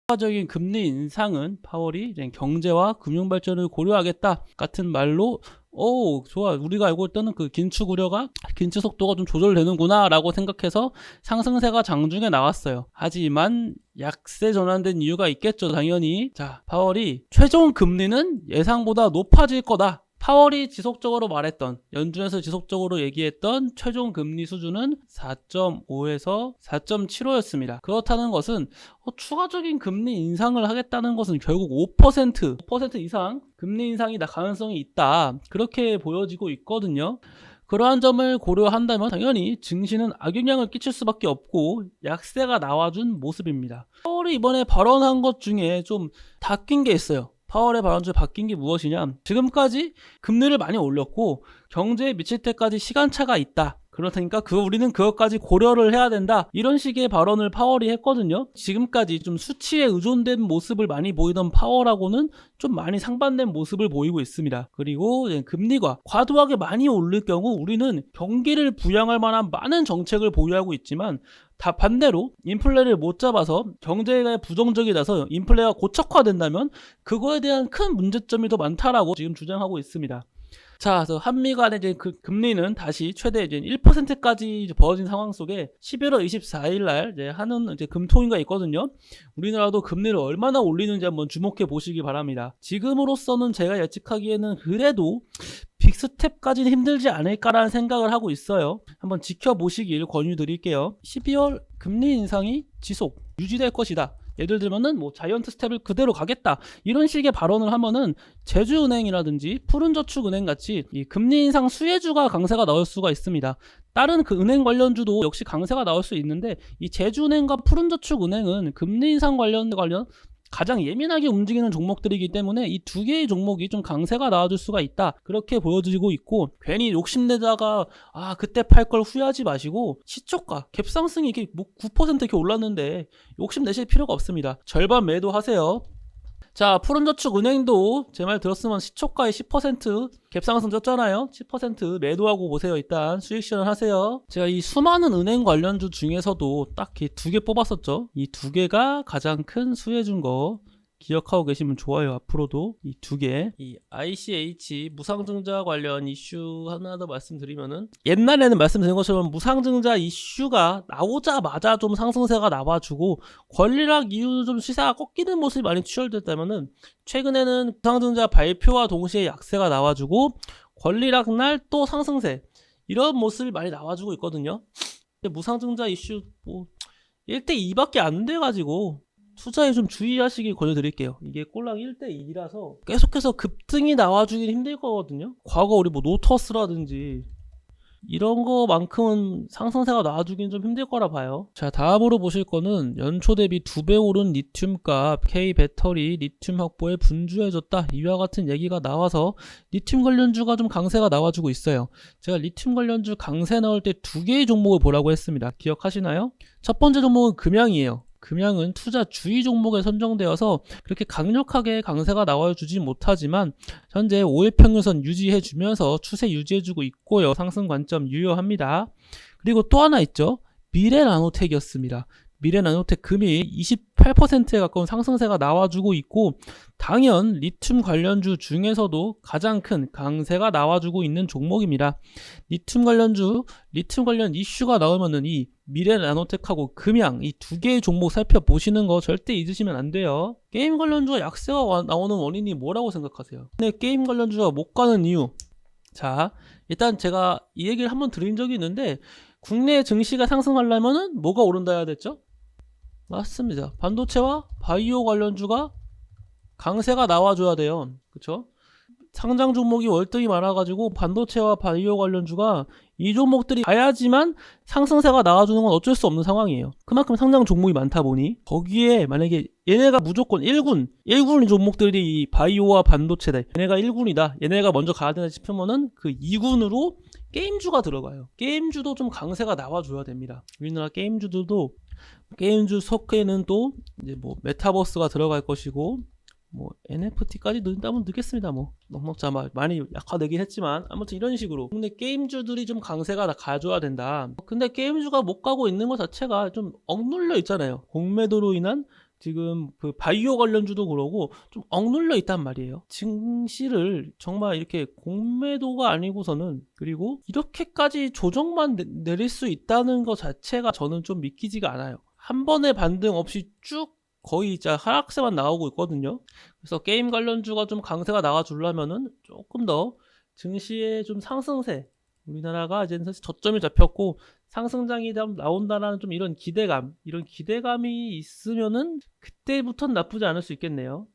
추가적인 금리 인상은 파월이 이제 경제와 금융 발전을 고려하겠다 같은 말로 좋아. 우리가 알고 있던 그 긴축 우려가 긴축 속도가 좀 조절되는구나 라고 생각해서 상승세가 장중에 나왔어요. 하지만 약세 전환된 이유가 있겠죠, 당연히. 자, 파월이 최종 금리는 예상보다 높아질 거다. 파월이 지속적으로 말했던, 연준에서 지속적으로 얘기했던 최종 금리 수준은 4.5에서 4.75였습니다. 그렇다는 것은 추가적인 금리 인상을 하겠다는 것은 결국 5% 이상 금리 인상이 날 가능성이 있다. 그렇게 보여지고 있거든요. 그러한 점을 고려한다면 당연히 증시는 악영향을 끼칠 수밖에 없고 약세가 나와준 모습입니다. 파월이 이번에 발언한 것 중에 좀 바뀐 게 있어요. 파월의 발언 중에 바뀐 게 무엇이냐, 지금까지 금리를 많이 올렸고 경제에 미칠 때까지 시간차가 있다, 그렇다니까 우리는 그것까지 고려를 해야 된다, 이런 식의 발언을 파월이 했거든요. 지금까지 좀 수치에 의존된 모습을 많이 보이던 파월하고는 좀 많이 상반된 모습을 보이고 있습니다. 그리고 금리가 과도하게 많이 오를 경우 우리는 경기를 부양할 만한 많은 정책을 보유하고 있지만 다 반대로 인플레를 못 잡아서 경제가 부정적이라서 인플레가 고착화된다면 그거에 대한 큰 문제점이 더 많다라고 지금 주장하고 있습니다. 자, 그래서 한미 간의 이제 그 금리는 다시 최대 이제 1%까지 벌어진 상황 속에 11월 24일 날 이제 하는 이제 금통위가 있거든요. 우리나라도 금리를 얼마나 올리는지 한번 주목해 보시기 바랍니다. 지금으로서는 제가 예측하기에는 그래도 빅스텝까지는 힘들지 않을까라는 생각을 하고 있어요. 한번 지켜보시길 권유드릴게요. 12월 금리 인상이 지속, 유지될 것이다. 예를 들면은 자이언트 스텝을 그대로 가겠다, 이런 식의 발언을 하면은 제주은행이라든지 푸른저축은행 같이 이 금리 인상 수혜주가 강세가 나올 수가 있습니다. 다른 그 은행 관련주도 역시 강세가 나올 수 있는데 이 제주은행과 푸른저축은행은 금리 인상 관련 가장 예민하게 움직이는 종목들이기 때문에 이 두 개의 종목이 좀 강세가 나와줄 수가 있다, 그렇게 보여지고 있고, 괜히 욕심내다가 그때 팔 걸 후회하지 마시고 시초가 갭상승이 이렇게 9% 이렇게 올랐는데 욕심내실 필요가 없습니다. 절반 매도하세요. 자, 푸른저축은행도 제 말 들었으면 시초가의 10% 갭상승 쪘잖아요. 10% 매도하고 보세요. 일단 수익 실현하세요. 제가 이 수많은 은행 관련주 중에서도 딱 두 개 뽑았었죠. 이 두 개가 가장 큰 수혜준 거 기억하고 계시면 좋아요. 앞으로도 이 두 개, 이 ICH 무상증자 관련 이슈 하나 더 말씀드리면은, 옛날에는 말씀드린 것처럼 무상증자 이슈가 나오자마자 좀 상승세가 나와주고 권리락 이후 좀 시세가 꺾이는 모습이 많이 취열됐다면은, 최근에는 무상증자 발표와 동시에 약세가 나와주고 권리락 날 또 상승세, 이런 모습이 많이 나와주고 있거든요. 근데 무상증자 이슈 1대2밖에 안 돼가지고 투자에 좀 주의하시길 권유드릴게요. 이게 꼴랑 1대1이라서 계속해서 급등이 나와주긴 힘들 거거든요. 과거 우리 노터스라든지 이런 거만큼은 상승세가 나와주긴 좀 힘들 거라 봐요. 자, 다음으로 보실 거는 연초 대비 2배 오른 리튬값, K배터리 리튬 확보에 분주해졌다, 이와 같은 얘기가 나와서 리튬 관련주가 좀 강세가 나와주고 있어요. 제가 리튬 관련주 강세 나올 때 두 개의 종목을 보라고 했습니다. 기억하시나요? 첫 번째 종목은 금양이에요. 금양은 투자 주의 종목에 선정되어서 그렇게 강력하게 강세가 나와주지 못하지만 현재 5일 평균선 유지해주면서 추세 유지해주고 있고요. 상승 관점 유효합니다. 그리고 또 하나 있죠. 미래나노텍이었습니다. 미래나노텍 금일 28%에 가까운 상승세가 나와주고 있고, 당연 리튬 관련주 중에서도 가장 큰 강세가 나와주고 있는 종목입니다. 리튬 관련 이슈가 나오면은 이 미래나노텍하고 금양, 이 두 개의 종목 살펴보시는 거 절대 잊으시면 안 돼요. 게임 관련주가 약세가 나오는 원인이 뭐라고 생각하세요? 근데 게임 관련주가 못 가는 이유, 자, 일단 제가 이 얘기를 한번 드린 적이 있는데, 국내 증시가 상승하려면은 뭐가 오른다 해야 됐죠? 맞습니다. 반도체와 바이오 관련주가 강세가 나와줘야 돼요. 그쵸? 상장 종목이 월등히 많아가지고 반도체와 바이오 관련주가 이 종목들이 가야지만 상승세가 나와주는 건 어쩔 수 없는 상황이에요. 그만큼 상장 종목이 많다 보니 거기에 만약에 얘네가 무조건 1군 종목들이 이 바이오와 반도체다, 얘네가 1군이다, 얘네가 먼저 가야 되나 싶으면은 그 2군으로 게임주가 들어가요. 게임주도 좀 강세가 나와줘야 됩니다. 우리나라 게임주들도 게임주 속에는 또 이제 메타버스가 들어갈 것이고 NFT까지 넣는다면 넣겠습니다. 넉넉자 많이 약화되긴 했지만 아무튼 이런 식으로 국내 게임주들이 좀 강세가 가져야 된다. 근데 게임주가 못 가고 있는 것 자체가 좀 억눌려 있잖아요. 공매도로 인한 지금 그 바이오 관련주도 그러고 좀 억눌려 있단 말이에요. 증시를 정말 이렇게 공매도가 아니고서는, 그리고 이렇게까지 조정만 내릴 수 있다는 것 자체가 저는 좀 믿기지가 않아요. 한 번의 반등 없이 쭉 거의 진짜 하락세만 나오고 있거든요. 그래서 게임 관련주가 좀 강세가 나와주려면은 조금 더 증시의 좀 상승세, 우리나라가 이제 저점이 잡혔고 상승장이 나온다라는 좀 이런 기대감이 있으면은 그때부터는 나쁘지 않을 수 있겠네요.